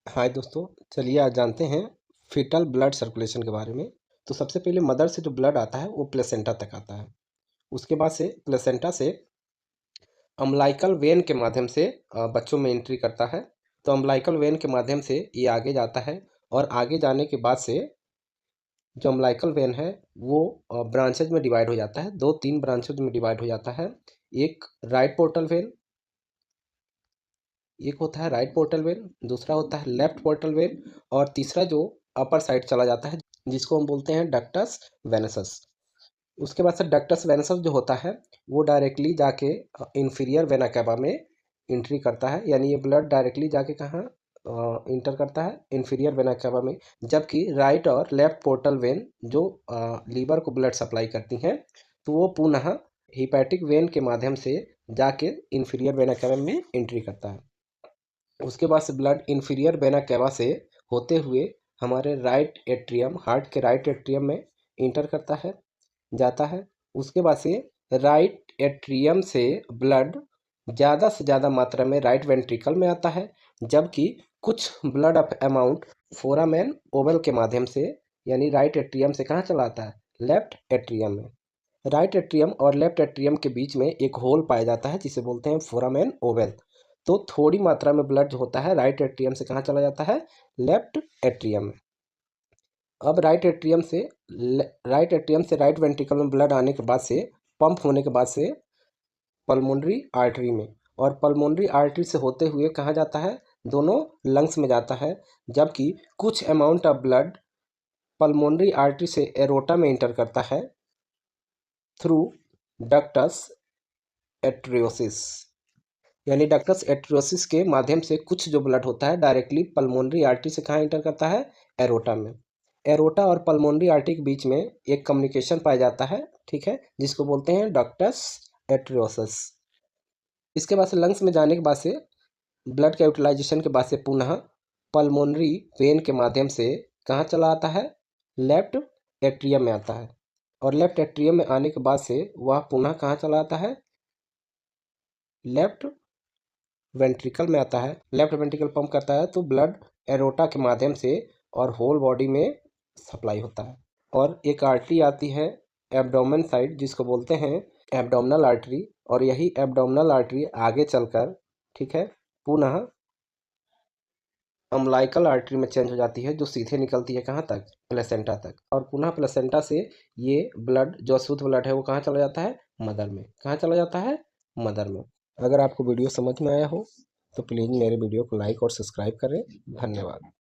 हाय दोस्तों, चलिए आज जानते हैं फीटल ब्लड सर्कुलेशन के बारे में। तो सबसे पहले मदर से जो ब्लड आता है वो प्लेसेंटा तक आता है। उसके बाद से प्लेसेंटा से अम्लाइकल वेन के माध्यम से बच्चों में एंट्री करता है। तो अम्लाइकल वेन के माध्यम से ये आगे जाता है और आगे जाने के बाद से जो अम्लाइकल वेन है वो ब्रांचेज में डिवाइड हो जाता है। 2-3 ब्रांचेज में डिवाइड हो जाता है। एक राइट पोर्टल वेन, एक होता है राइट पोर्टल वेन, दूसरा होता है लेफ्ट पोर्टल वेन और तीसरा जो अपर साइड चला जाता है जिसको हम बोलते हैं डक्टस वेनसस। उसके बाद से डक्टस वेनसस जो होता है वो डायरेक्टली जाके इंफीरियर वेना कैवा में एंट्री करता है। यानी ये ब्लड डायरेक्टली जाके कहाँ इंटर करता है, इंफीरियर वेना कैवा में। जबकि राइट और लेफ्ट पोर्टल वेन जो लीवर को ब्लड सप्लाई करती हैं तो वो पुनः हिपैटिक वेन के माध्यम से जाके इंफीरियर वेना कैवा में एंट्री करता है। उसके बाद से ब्लड इंफीरियर वेना कैवा से होते हुए हमारे राइट एट्रियम, हार्ट के राइट एट्रियम में इंटर करता है, जाता है। उसके बाद से राइट एट्रियम से ब्लड ज़्यादा से ज़्यादा मात्रा में राइट वेंट्रिकल में आता है। जबकि कुछ blood of amount foramen Oval के माध्यम से यानी राइट एट्रियम से कहाँ चला आता है, लेफ्ट एट्रियम में। राइट एट्रियम और लेफ्ट एट्रियम के बीच में एक होल पाया जाता है जिसे बोलते हैं फोरामेन ओवल। तो थोड़ी मात्रा में ब्लड जो होता है राइट एट्रियम से कहाँ चला जाता है, लेफ्ट एट्रियम में। अब राइट एट्रियम से राइट वेंट्रिकल में ब्लड आने के बाद से पंप होने के बाद से पल्मोनरी आर्टरी में, और पल्मोनरी आर्टरी से होते हुए कहाँ जाता है, दोनों लंग्स में जाता है। जबकि कुछ amount of blood pulmonary artery से एरोटा में इंटर करता है थ्रू डक्टस एट्रियोसिस। यानी डक्टस एट्रियोसिस के माध्यम से कुछ जो ब्लड होता है डायरेक्टली पल्मोनरी आर्टरी से कहाँ इंटर करता है, एरोटा में। एरोटा और पल्मोनरी आर्टरी के बीच में एक कम्युनिकेशन पाया जाता है, ठीक है, जिसको बोलते हैं डक्टस एट्रियोसिस। इसके बाद से लंग्स में जाने के बाद से ब्लड का यूटिलाइजेशन के बाद से पुनः पल्मोनरी वेन के माध्यम से कहाँ चला आता है, लेफ्ट एट्रियम में आता है। और लेफ्ट एट्रियम में आने के बाद से वह पुनः कहाँ चला आता है, लेफ्ट वेंट्रिकल में आता है। लेफ्ट वेंट्रिकल पंप करता है तो ब्लड एरोटा के माध्यम से और होल बॉडी में सप्लाई होता है। और एक आर्टरी आती है एब्डोमेन साइड जिसको बोलते हैं एब्डोमिनल आर्टरी, और यही एब्डोमिनल आर्टरी आगे चलकर, ठीक है, पुनः अम्लाइकल आर्टरी में चेंज हो जाती है जो सीधे निकलती है कहाँ तक, प्लेसेंटा तक। और पुनः प्लेसेंटा से ये ब्लड जो अशुद्ध ब्लड है वो कहाँ चला जाता है, मदर में। कहाँ चला जाता है, मदर में। अगर आपको वीडियो समझ में आया हो तो प्लीज़ मेरे वीडियो को लाइक और सब्सक्राइब करें। धन्यवाद।